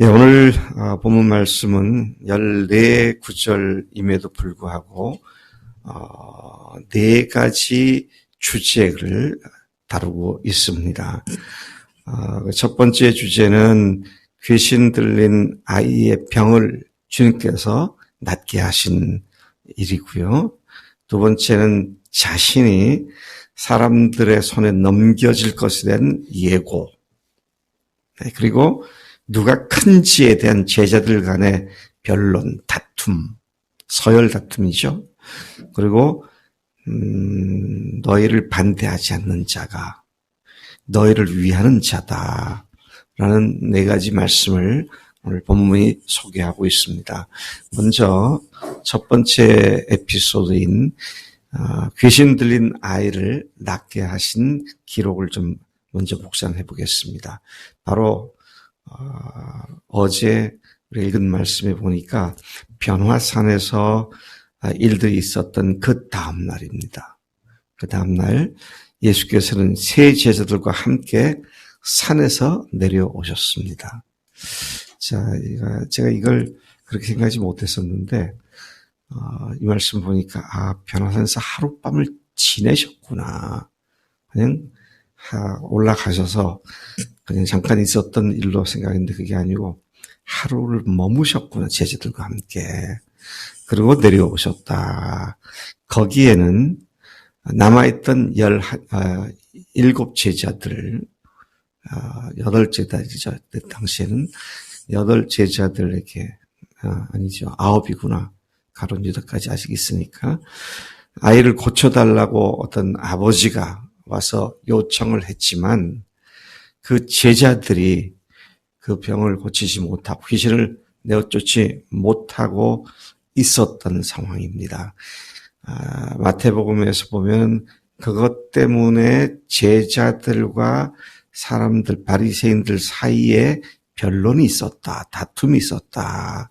예, 오늘 본문 말씀은 14구절임에도 불구하고 4가지 주제를 다루고 있습니다. 첫 번째 주제는 귀신 들린 아이의 병을 주님께서 낫게 하신 일이고요. 두 번째는 자신이 사람들의 손에 넘겨질 것에 대한 예고. 그리고 누가 큰지에 대한 제자들 간의 변론, 다툼, 서열 다툼이죠. 그리고 너희를 반대하지 않는 자가 너희를 위하는 자다라는 4가지 말씀을 오늘 본문이 소개하고 있습니다. 먼저 첫 번째 에피소드인 귀신 들린 아이를 낫게 하신 기록을 좀 먼저 묵상해 보겠습니다. 바로 어제 우리 읽은 말씀에 보니까 변화산에서 일들이 있었던 그 다음 날입니다. 그 다음 날 예수께서는 세 제자들과 함께 산에서 내려오셨습니다. 자, 제가 이걸 그렇게 생각하지 못했었는데 이 말씀 보니까 변화산에서 하룻밤을 지내셨구나. 그냥 올라가셔서 그냥 잠깐 있었던 일로 생각했는데 그게 아니고 하루를 머무셨구나, 제자들과 함께. 그리고 내려오셨다. 거기에는 남아있던 7 제자들, 8제자들이죠. 당시에는 8 제자들에게, 아니죠. 9이구나. 가룟 유다까지 아직 있으니까. 아이를 고쳐달라고 어떤 아버지가 와서 요청을 했지만 그 제자들이 그 병을 고치지 못하고 귀신을 내어쫓지 못하고 있었던 상황입니다. 마태복음에서 보면 그것 때문에 제자들과 사람들, 바리새인들 사이에 변론이 있었다, 다툼이 있었다.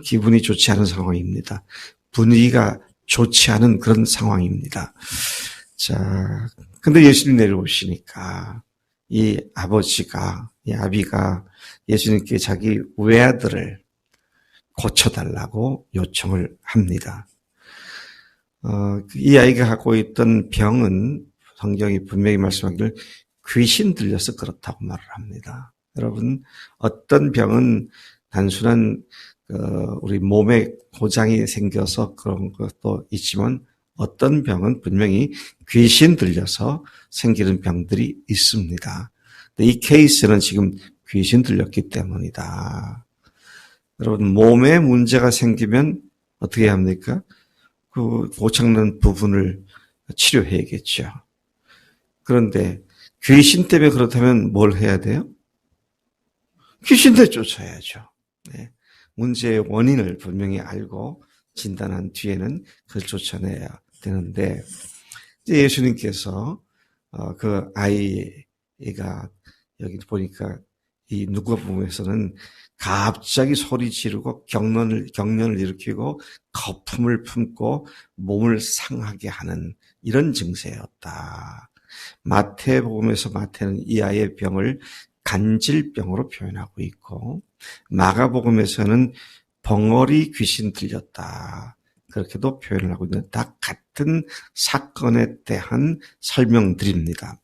기분이 좋지 않은 상황입니다. 분위기가 좋지 않은 그런 상황입니다. 자, 근데 예수님 내려오시니까 이 아버지가, 이 아비가 예수님께 자기 외아들을 고쳐달라고 요청을 합니다. 이 아이가 갖고 있던 병은 성경이 분명히 말씀하기를 귀신 들려서 그렇다고 말을 합니다. 여러분, 어떤 병은 단순한 우리 몸에 고장이 생겨서 그런 것도 있지만 어떤 병은 분명히 귀신 들려서 생기는 병들이 있습니다. 이 케이스는 지금 귀신 들렸기 때문이다. 여러분, 몸에 문제가 생기면 어떻게 해야 합니까? 그 고장난 부분을 치료해야겠죠. 그런데 귀신 때문에 그렇다면 뭘 해야 돼요? 귀신들 쫓아야죠. 네. 문제의 원인을 분명히 알고 진단한 뒤에는 그걸 쫓아내야 되는데, 이제 예수님께서 그 아이가 여기 보니까 이 누가복음에서는 갑자기 소리 지르고 경련을 일으키고 거품을 품고 몸을 상하게 하는 이런 증세였다. 마태복음에서 마태는 이 아이의 병을 간질병으로 표현하고 있고 마가복음에서는 벙어리 귀신 들렸다. 그렇게도 표현을 하고 있는 다 같은 사건에 대한 설명들입니다.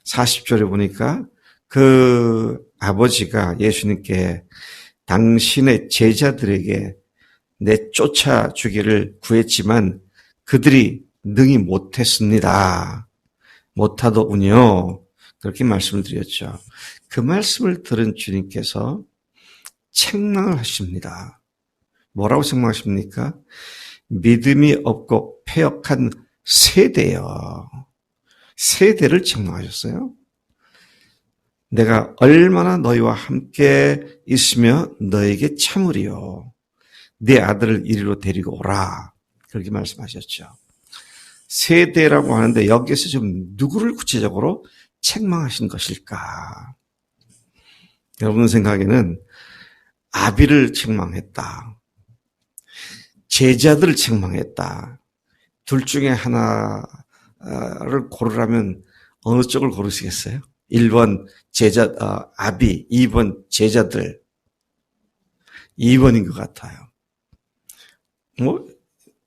40절에 보니까 그 아버지가 예수님께 당신의 제자들에게 내쫓아 주기를 구했지만 그들이 능히 못했습니다. 못하더군요. 그렇게 말씀을 드렸죠. 그 말씀을 들은 주님께서 책망을 하십니다. 뭐라고 책망하십니까? 믿음이 없고 패역한 세대여. 세대를 책망하셨어요. 내가 얼마나 너희와 함께 있으며 너에게 참으리요. 네 아들을 이리로 데리고 오라. 그렇게 말씀하셨죠. 세대라고 하는데 여기에서 좀 누구를 구체적으로 책망하신 것일까? 여러분 생각에는 아비를 책망했다. 제자들을 책망했다. 둘 중에 하나를 고르라면 어느 쪽을 고르시겠어요? 1번 아비, 2번 제자들. 2번인 것 같아요.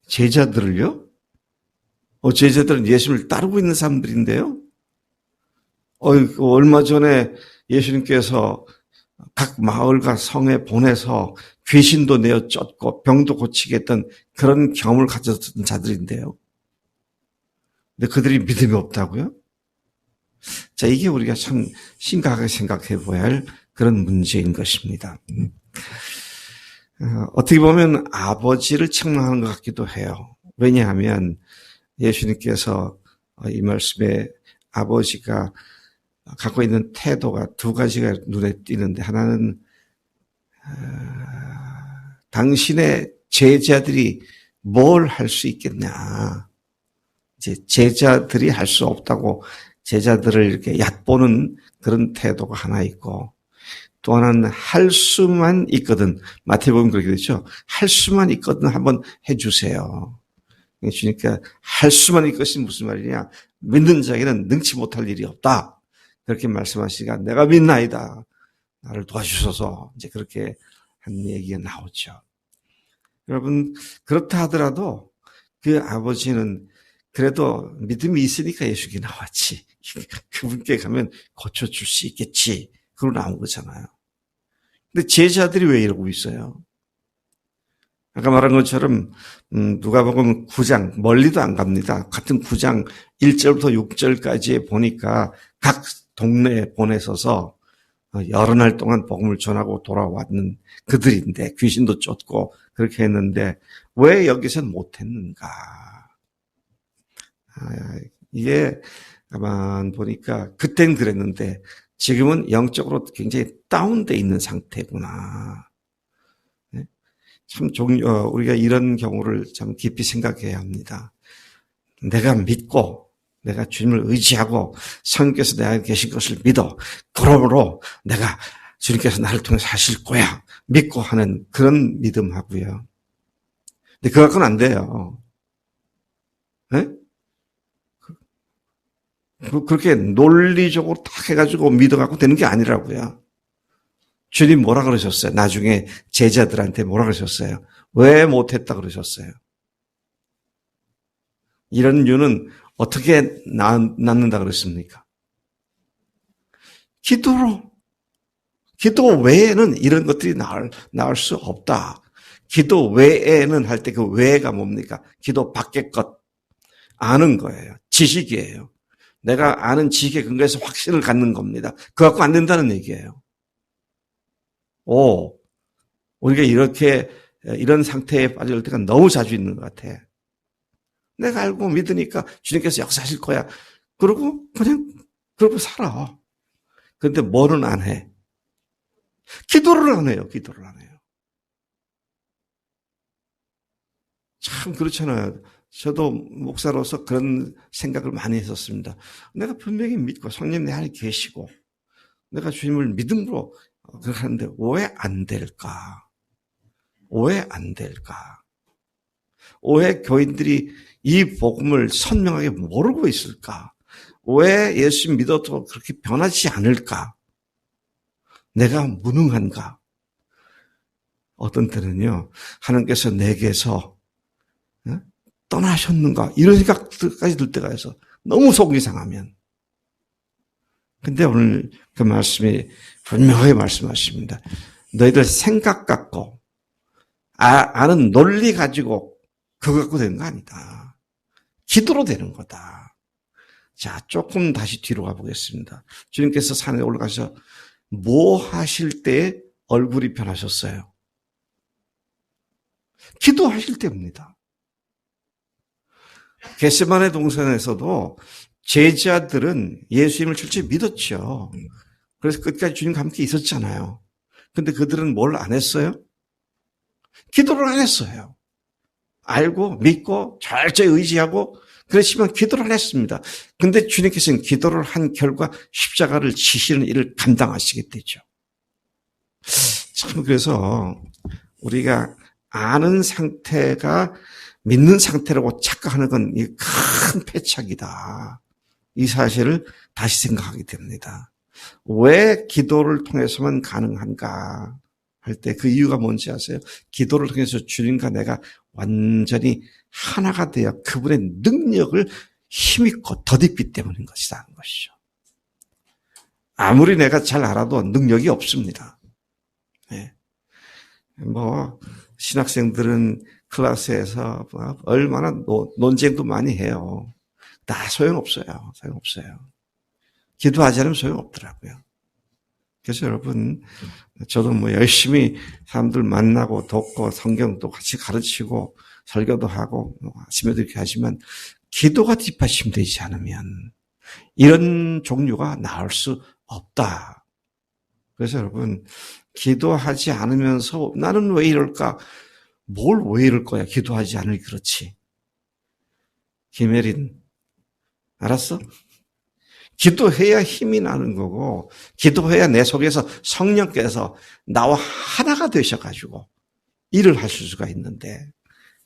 제자들을요? 제자들은 예수님을 따르고 있는 사람들인데요? 얼마 전에 예수님께서 각 마을과 성에 보내서 귀신도 내어 쫓고 병도 고치게 했던 그런 경험을 가졌던 자들인데요. 근데 그들이 믿음이 없다고요? 자, 이게 우리가 참 심각하게 생각해 봐야 할 그런 문제인 것입니다. 어떻게 보면 아버지를 책망하는 것 같기도 해요. 왜냐하면 예수님께서 이 말씀에 아버지가 갖고 있는 태도가 두 가지가 눈에 띄는데, 하나는 당신의 제자들이 뭘 할 수 있겠냐. 이제 제자들이 할 수 없다고 제자들을 이렇게 얕보는 그런 태도가 하나 있고, 또 하나는 할 수만 있거든. 마태복음 그렇게 되죠. 할 수만 있거든 한번 해주세요. 그러니까 할 수만 있것이 무슨 말이냐. 믿는 자에게는 능치 못할 일이 없다. 그렇게 말씀하시니까 내가 믿나이다. 나를 도와주셔서 이제 그렇게 한 얘기가 나오죠. 여러분, 그렇다 하더라도 그 아버지는 그래도 믿음이 있으니까 예수께 나왔지. 그분께 가면 고쳐줄 수 있겠지. 그러고 나온 거잖아요. 근데 제자들이 왜 이러고 있어요? 아까 말한 것처럼 누가복음 9장 멀리도 안 갑니다. 같은 9장 1절부터 6절까지에 보니까 각 동네에 보내서서 여러 날 동안 복음을 전하고 돌아왔는 그들인데 귀신도 쫓고 그렇게 했는데 왜 여기서는 못했는가? 이게 가만 보니까 그땐 그랬는데 지금은 영적으로 굉장히 다운돼 있는 상태구나. 참 우리가 이런 경우를 참 깊이 생각해야 합니다. 내가 믿고 내가 주님을 의지하고 성령께서 내 안에 계신 것을 믿어. 그러므로 내가 주님께서 나를 통해서 하실 거야. 믿고 하는 그런 믿음하고요. 근데 그거 갖고는 안 돼요. 네? 그렇게 논리적으로 딱 해가지고 믿어갖고 되는 게 아니라고요. 주님 뭐라 그러셨어요? 나중에 제자들한테 뭐라 그러셨어요? 왜 못했다 그러셨어요? 이런 이유는 어떻게 낳는다 그랬습니까? 기도로. 기도 외에는 이런 것들이 나을 수 없다. 기도 외에는 할 때 그 외가 뭡니까? 기도 밖의 것. 아는 거예요. 지식이에요. 내가 아는 지식에 근거해서 확신을 갖는 겁니다. 그거 갖고 안 된다는 얘기예요. 우리가 이런 상태에 빠질 때가 너무 자주 있는 것 같아. 내가 알고 믿으니까 주님께서 역사하실 거야. 그러고 그러고 살아. 그런데 뭐는 안 해? 기도를 안 해요. 기도를 안 해요. 참 그렇잖아요. 저도 목사로서 그런 생각을 많이 했었습니다. 내가 분명히 믿고 성령 내 안에 계시고 내가 주님을 믿음으로 그렇게 하는데 왜 안 될까? 왜 안 될까? 왜 교인들이 이 복음을 선명하게 모르고 있을까? 왜 예수 믿어도 그렇게 변하지 않을까? 내가 무능한가? 어떤 때는요, 하나님께서 내게서 떠나셨는가? 이런 생각까지 들 때가 있어. 너무 속이 상하면. 근데 오늘 그 말씀이 분명하게 말씀하십니다. 너희들 생각 갖고, 아는 논리 가지고 그거 갖고 되는 거 아니다. 기도로 되는 거다. 자, 조금 다시 뒤로 가보겠습니다. 주님께서 산에 올라가서 뭐 하실 때 얼굴이 변하셨어요? 기도하실 때입니다. 겟세마네 동산에서도 제자들은 예수님을 철저히 믿었죠. 그래서 끝까지 주님과 함께 있었잖아요. 근데 그들은 뭘 안 했어요? 기도를 안 했어요. 알고 믿고 철저히 의지하고 그렇지만 기도를 안 했습니다. 근데 주님께서는 기도를 한 결과 십자가를 지시는 일을 감당하시게 되죠. 참 그래서 우리가 아는 상태가 믿는 상태라고 착각하는 건 큰 패착이다. 이 사실을 다시 생각하게 됩니다. 왜 기도를 통해서만 가능한가 할 때 그 이유가 뭔지 아세요? 기도를 통해서 주님과 내가 완전히 하나가 되어 그분의 능력을 힘있고 덧입기 때문인 것이다 하는 것이죠. 아무리 내가 잘 알아도 능력이 없습니다. 네. 신학생들은 클래스에서 얼마나 논쟁도 많이 해요. 다 소용없어요. 소용없어요. 기도하지 않으면 소용없더라고요. 그래서 여러분, 저도 열심히 사람들 만나고 돕고 성경도 같이 가르치고 설교도 하고 아침에도 이렇게 하지만 기도가 뒷받침되지 않으면 이런 종류가 나올 수 없다. 그래서 여러분, 기도하지 않으면서 나는 왜 이럴까? 뭘 왜 이럴 거야? 기도하지 않으니 그렇지. 김혜린, 알았어? 기도해야 힘이 나는 거고, 기도해야 내 속에서 성령께서 나와 하나가 되셔가지고 일을 하실 수가 있는데,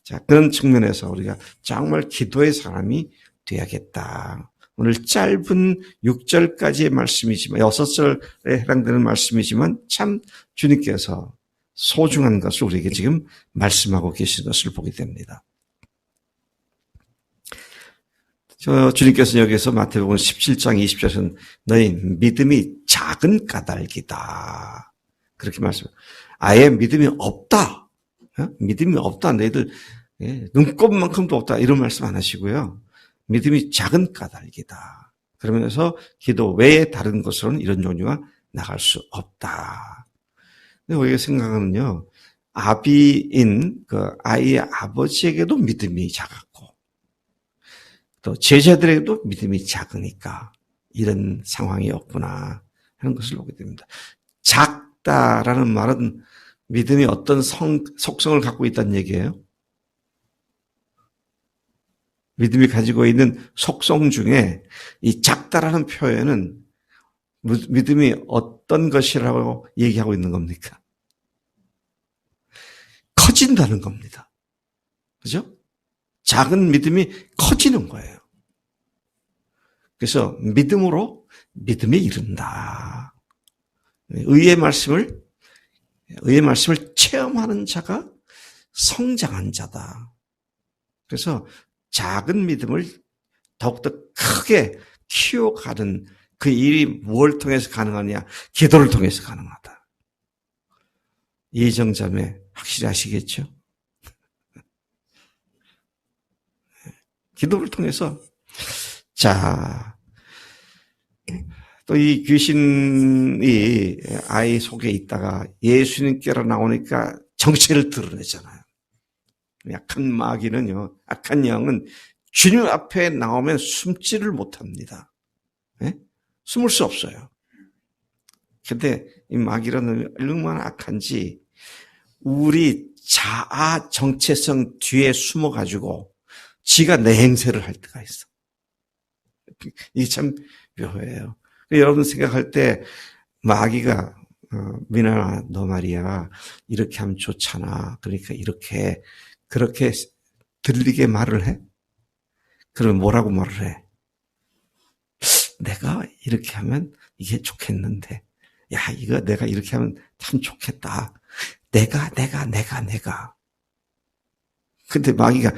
자, 그런 측면에서 우리가 정말 기도의 사람이 돼야겠다. 오늘 짧은 6절까지의 말씀이지만, 6절에 해당되는 말씀이지만, 참 주님께서 소중한 것을 우리에게 지금 말씀하고 계신 것을 보게 됩니다. 주님께서 여기서 마태복음 17장 20절에서는 너희 믿음이 작은 까닭이다. 그렇게 말씀해요. 아예 믿음이 없다. 믿음이 없다. 너희들 눈곱만큼도 없다. 이런 말씀 안 하시고요. 믿음이 작은 까닭이다. 그러면서 기도 외에 다른 것으로는 이런 종류가 나갈 수 없다. 근데 우리가 생각하면요. 아비인 그 아이의 아버지에게도 믿음이 작았고 또 제자들에게도 믿음이 작으니까 이런 상황이었구나 하는 것을 보게 됩니다. 작다라는 말은 믿음이 어떤 속성을 갖고 있다는 얘기예요. 믿음이 가지고 있는 속성 중에 이 작다라는 표현은 믿음이 어떤 것이라고 얘기하고 있는 겁니까? 커진다는 겁니다. 그죠? 작은 믿음이 커지는 거예요. 그래서 믿음으로 믿음에 이른다. 의의 말씀을 체험하는 자가 성장한 자다. 그래서 작은 믿음을 더욱더 크게 키워가는 그 일이 뭘 통해서 가능하냐? 기도를 통해서 가능하다. 이정자매 확실히 아시겠죠? 기도를 통해서. 자, 또 이 귀신이 아이 속에 있다가 예수님께로 나오니까 정체를 드러내잖아요. 약한 마귀는요, 악한 영은 주님 앞에 나오면 숨지를 못합니다. 네? 숨을 수 없어요. 근데 이 마귀는 얼마나 악한지 우리 자아 정체성 뒤에 숨어가지고 지가 내 행세를 할 때가 있어. 이게 참 묘해요. 여러분 생각할 때 마귀가 미나야 너 말이야 이렇게 하면 좋잖아. 그러니까 그렇게 들리게 말을 해? 그러면 뭐라고 말을 해? 내가 이렇게 하면 이게 좋겠는데 야 이거 내가 이렇게 하면 참 좋겠다. 내가 근데 마귀가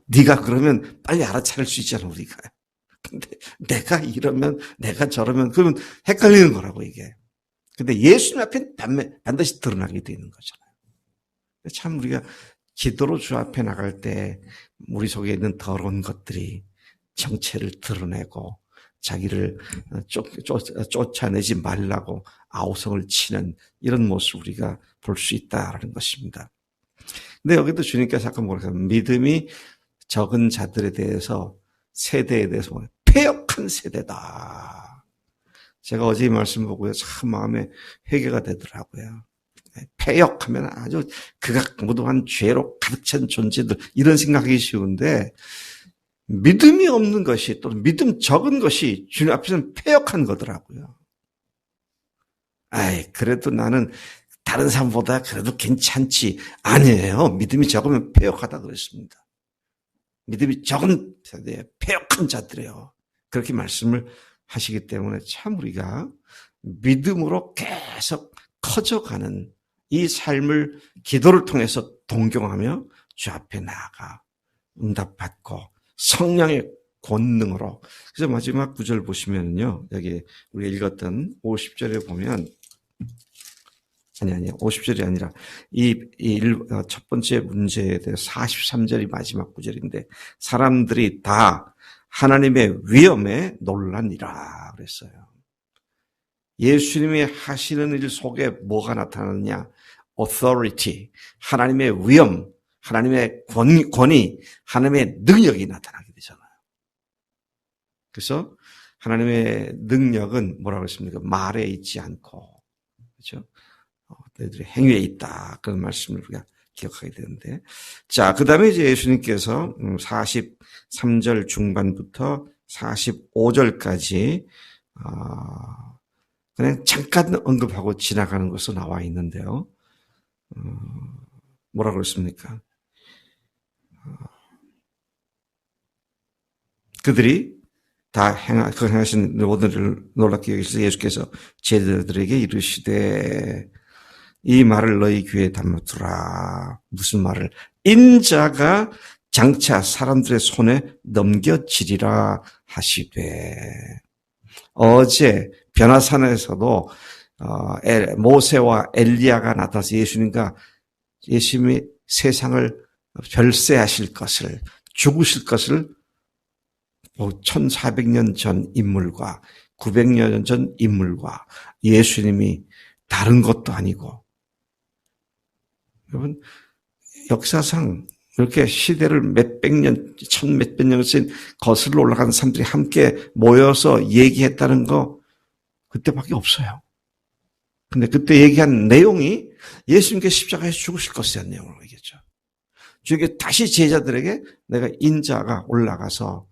네가 그러면 빨리 알아차릴 수 있잖아 우리가. 근데 내가 이러면 내가 저러면 그러면 헷갈리는 거라고 이게. 근데 예수님 앞에 반드시 드러나게 되는 거잖아요. 참 우리가 기도로 주 앞에 나갈 때 우리 속에 있는 더러운 것들이 정체를 드러내고 자기를 쫓아내지 말라고 아우성을 치는 이런 모습을 우리가 볼 수 있다라는 것입니다. 근데 여기도 주님께서 아까 뭐라고 하면 믿음이 적은 자들에 대해서 세대에 대해서 패역한 세대다. 제가 어제 이 말씀 보고요. 참 마음에 회개가 되더라고요. 패역하면 아주 극악무도한 죄로 가득 찬 존재들 이런 생각하기 쉬운데 믿음이 없는 것이 또는 믿음 적은 것이 주님 앞에서는 패역한 거더라고요. 그래도 나는 다른 사람보다 그래도 괜찮지. 아니에요. 믿음이 적으면 패역하다 그랬습니다. 믿음이 적은 세대에 패역한 자들이에요. 그렇게 말씀을 하시기 때문에 참 우리가 믿음으로 계속 커져가는 이 삶을 기도를 통해서 동경하며 주 앞에 나아가 응답받고 성령의 권능으로. 그래서 마지막 구절 보시면요. 여기 우리가 읽었던 50절에 보면, 50절이 아니라 첫 번째 문제에 대해서 43절이 마지막 구절인데, 사람들이 다 하나님의 위엄에 놀라니라 그랬어요. 예수님이 하시는 일 속에 뭐가 나타나느냐? authority, 하나님의 위엄, 하나님의 권위, 하나님의 능력이 나타나게 되잖아요. 그래서 하나님의 능력은 뭐라고 했습니까? 말에 있지 않고, 그렇죠? 너희들의 행위에 있다. 그런 말씀을 우리가 기억하게 되는데. 자, 그 다음에 이제 예수님께서 43절 중반부터 45절까지, 그냥 잠깐 언급하고 지나가는 것으로 나와 있는데요. 뭐라고 그랬습니까? 그들이 다 행하신 모든 일을 놀랍게 여기서 예수께서 제자들에게 이르시되 이 말을 너희 귀에 담아두라. 무슨 말을? 인자가 장차 사람들의 손에 넘겨지리라 하시되. 어제 변화산에서도 모세와 엘리야가 나타나서 예수님이 세상을 별세하실 것을, 죽으실 것을 1400년 전 인물과 900년 전 인물과 예수님이 다른 것도 아니고, 여러분 역사상 이렇게 시대를 몇백 년, 몇백 년씩 거슬러 올라가는 사람들이 함께 모여서 얘기했다는 거 그때밖에 없어요. 근데 그때 얘기한 내용이 예수님께서 십자가에서 죽으실 것에 대한 내용을 얘기했죠. 주님께 다시 제자들에게 내가 인자가 올라가서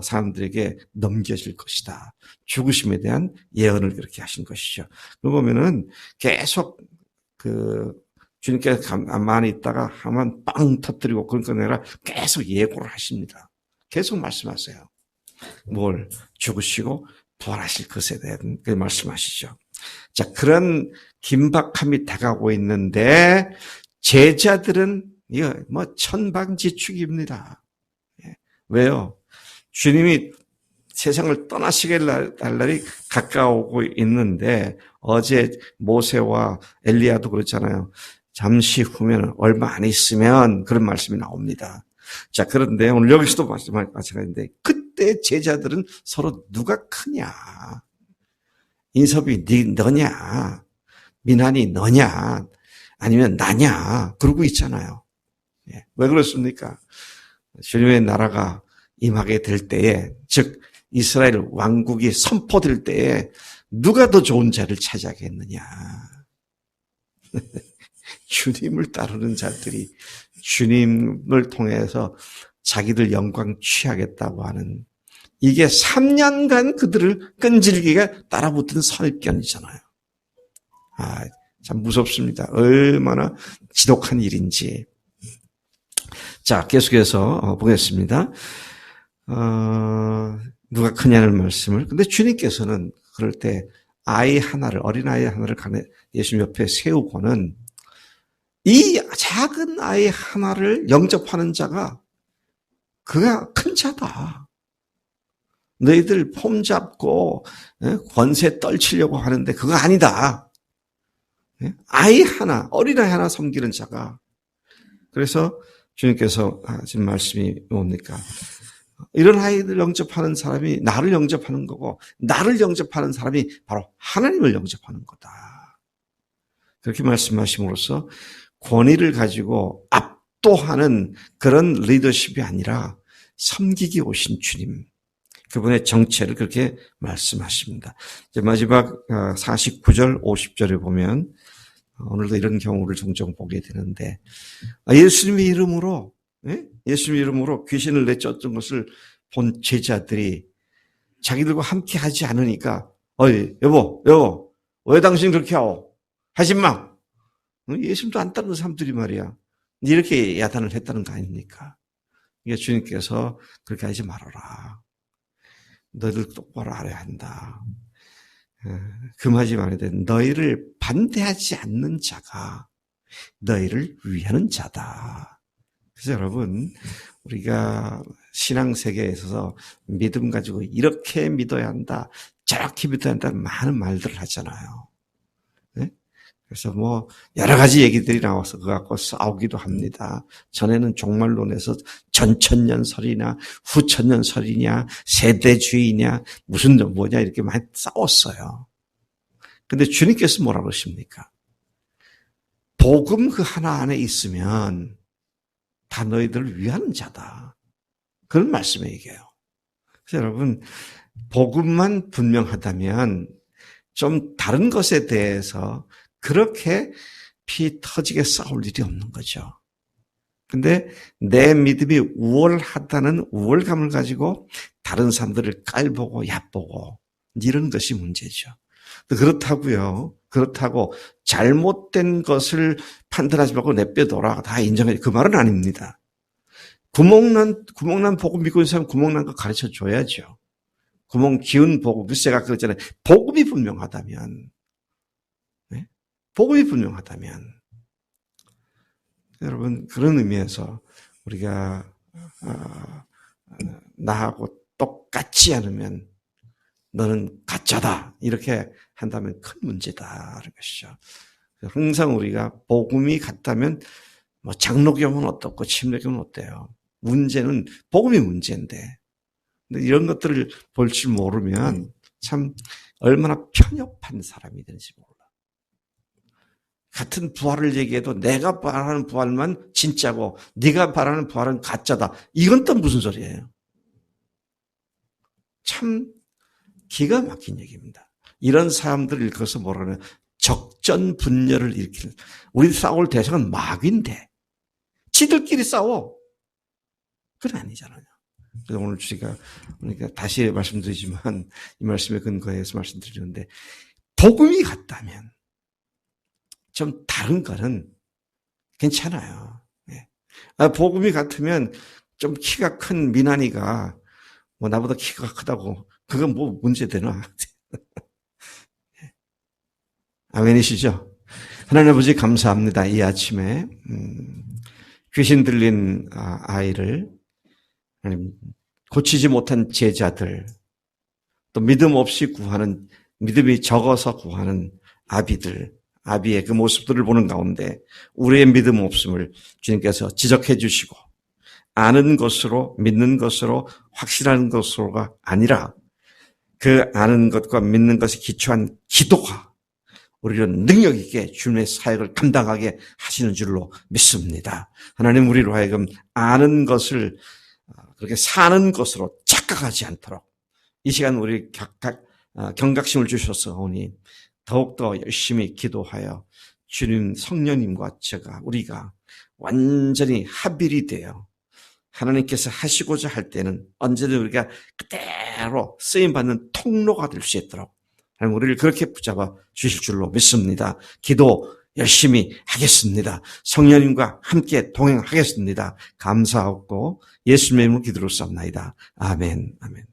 사람들에게 넘겨질 것이다. 죽으심에 대한 예언을 그렇게 하신 것이죠. 그러고 보면은 계속 주님께서 가만히 있다가 하면 빵 터뜨리고 그러니까 내가 계속 예고를 하십니다. 계속 말씀하세요. 뭘 죽으시고 부활하실 것에 대한 그 말씀하시죠. 자, 그런 긴박함이 다가오고 있는데 제자들은 이거 천방지축입니다. 왜요? 주님이 세상을 떠나시게 할 날이 가까우고 있는데 어제 모세와 엘리야도 그렇잖아요. 잠시 후면 얼마 안 있으면 그런 말씀이 나옵니다. 자, 그런데 오늘 여기서도 마찬가지인데 그때 제자들은 서로 누가 크냐? 인섭이 너냐? 민한이 너냐? 아니면 나냐? 그러고 있잖아요. 왜 그렇습니까? 주님의 나라가 임하게 될 때에, 즉 이스라엘 왕국이 선포될 때에 누가 더 좋은 자를 차지하겠느냐? 주님을 따르는 자들이 주님을 통해서 자기들 영광 취하겠다고 하는, 이게 3년간 그들을 끈질기게 따라붙은 선입견이잖아요. 참 무섭습니다. 얼마나 지독한 일인지. 자, 계속해서 보겠습니다. 누가 크냐는 말씀을. 근데 주님께서는 그럴 때 어린아이 하나를 예수님 옆에 세우고는 이 작은 아이 하나를 영접하는 자가 그가 큰 자다. 너희들 폼 잡고 권세 떨치려고 하는데 그거 아니다. 아이 하나, 어린아이 하나 섬기는 자가. 그래서 주님께서 하신 말씀이 뭡니까? 이런 아이들 영접하는 사람이 나를 영접하는 거고, 나를 영접하는 사람이 바로 하나님을 영접하는 거다. 그렇게 말씀하심으로써 권위를 가지고 압도하는 그런 리더십이 아니라 섬기기 오신 주님, 그분의 정체를 그렇게 말씀하십니다. 이제 마지막 49절, 50절에 보면 오늘도 이런 경우를 종종 보게 되는데, 예수님의 이름으로 귀신을 내쫓던 것을 본 제자들이 자기들과 함께 하지 않으니까, 여보, 왜 당신 그렇게 하오? 하지 마! 예수님도 안 따르는 사람들이 말이야. 이렇게 야단을 했다는 거 아닙니까? 이게 주님께서 그렇게 하지 말아라. 너희들 똑바로 알아야 한다. 금하지 말아야 돼. 너희를 반대하지 않는 자가 너희를 위하는 자다. 그래서 여러분, 우리가 신앙세계에 있어서 믿음 가지고 이렇게 믿어야 한다, 저렇게 믿어야 한다, 많은 말들을 하잖아요. 네? 그래서 뭐 여러 가지 얘기들이 나와서 그거 갖고 싸우기도 합니다. 전에는 종말론에서 전천년설이나 후천년설이냐, 세대주의냐, 무슨 뭐냐 이렇게 많이 싸웠어요. 근데 주님께서 뭐라 그러십니까? 복음 그 하나 안에 있으면 다 너희들을 위하는 자다. 그런 말씀을 얘기해요. 그래서 여러분, 복음만 분명하다면 좀 다른 것에 대해서 그렇게 피 터지게 싸울 일이 없는 거죠. 근데 내 믿음이 우월하다는 우월감을 가지고 다른 사람들을 깔보고 얕보고 이런 것이 문제죠. 그렇다고 잘못된 것을 판단하지 말고 내빼둬라. 다 인정해. 그 말은 아닙니다. 구멍난 복음 믿고 있는 사람 구멍난 거 가르쳐 줘야죠. 구멍 기운 복음. 그래서 제가 그랬잖아요. 복음이 분명하다면. 네? 복음이 분명하다면. 여러분, 그런 의미에서 우리가 나하고 똑같지 않으면 너는 가짜다. 이렇게 한다면 큰 문제다라는 것이죠. 항상 우리가 복음이 같다면 뭐 장로교면 어떻고 침례교면 어때요? 문제는 복음이 문제인데. 근데 이런 것들을 볼 줄 모르면 참 얼마나 편협한 사람이 되는지 몰라. 같은 부활을 얘기해도 내가 바라는 부활만 진짜고 네가 바라는 부활은 가짜다. 이건 또 무슨 소리예요? 참 기가 막힌 얘기입니다. 이런 사람들을 일컬어서 뭐라 그러냐. 적전분열을 일으키는. 우리 싸울 대상은 마귀인데 지들끼리 싸워. 그건 아니잖아요. 그래서 오늘 제가 그러니까 다시 말씀드리지만 이 말씀에 근거해서 말씀드리는데 복음이 같다면 좀 다른 거는 괜찮아요. 네. 복음이 같으면 좀 키가 큰 미나니가 뭐 나보다 키가 크다고 그건 뭐 문제 되나? 아멘이시죠? 하나님 아버지 감사합니다. 이 아침에 귀신 들린 아이를 고치지 못한 제자들 또 믿음 없이 구하는 믿음이 적어서 구하는 아비의 그 모습들을 보는 가운데 우리의 믿음 없음을 주님께서 지적해 주시고 아는 것으로 믿는 것으로 확실한 것으로가 아니라 그 아는 것과 믿는 것에 기초한 기도가 우리를 능력 있게 주님의 사역을 감당하게 하시는 줄로 믿습니다. 하나님 우리로 하여금 아는 것을 그렇게 사는 것으로 착각하지 않도록 이 시간 우리 경각심을 주셔서 오니 더욱더 열심히 기도하여 주님 성령님과 우리가 완전히 합일이 되어 하나님께서 하시고자 할 때는 언제든 우리가 그대로 쓰임받는 통로가 될 수 있도록 하나님 우리를 그렇게 붙잡아 주실 줄로 믿습니다. 기도 열심히 하겠습니다. 성령님과 함께 동행하겠습니다. 감사하고 예수님의 이름으로 기도로 쌉나이다. 아멘. 아멘.